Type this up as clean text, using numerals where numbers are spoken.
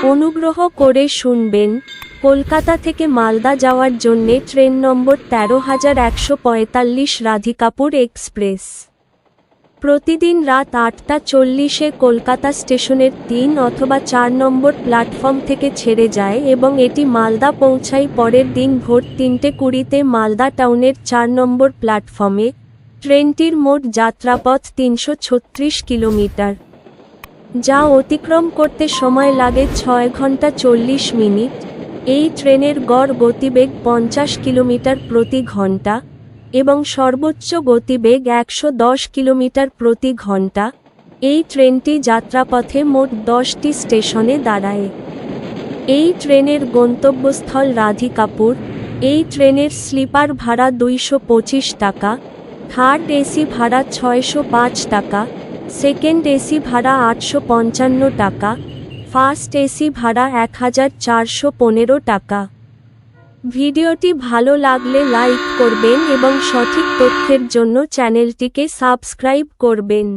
অনুগ্রহ করে শুনবেন, কলকাতা থেকে মালদা যাওয়ার জন্যে ট্রেন নম্বর ১৩১৪৫ রাধিকাপুর এক্সপ্রেস। প্রতিদিন রাত ৮:৪০-এ কলকাতা স্টেশনের ৩ অথবা ৪ নম্বর প্ল্যাটফর্ম থেকে ছেড়ে যায় এবং এটি মালদা পৌঁছায় পরের দিন ভোর ৩:২০-তে মালদা টাউনের ৪ নম্বর প্ল্যাটফর্মে। ট্রেনটির মোট যাত্রাপথ ৩৩৬ কিলোমিটার, যা অতিক্রম করতে সময় লাগে ৬ ঘন্টা ৪০ মিনিট। এই ট্রেনের গড় গতিবেগ ৫০ কিলোমিটার প্রতি ঘন্টা এবং সর্বোচ্চ গতিবেগ ১১০ কিলোমিটার প্রতি ঘন্টা। এই ট্রেনটি যাত্রাপথে মোট ১০টি স্টেশনে দাঁড়ায়। এই ট্রেনের গন্তব্যস্থল রাধিকাপুর। এই ট্রেনের স্লিপার ভাড়া ২২৫ টাকা, থার্ড এসি ভাড়া ৬০৫ টাকা, সেকেন্ড এসি ভাড়া ৮৫৫ টাকা, ফার্স্ট এসি ভাড়া ১৪১৫ টাকা। ভিডিওটি ভালো লাগলে লাইক করবেন এবং সঠিক তথ্যের জন্য চ্যানেলটিকে সাবস্ক্রাইব করবেন।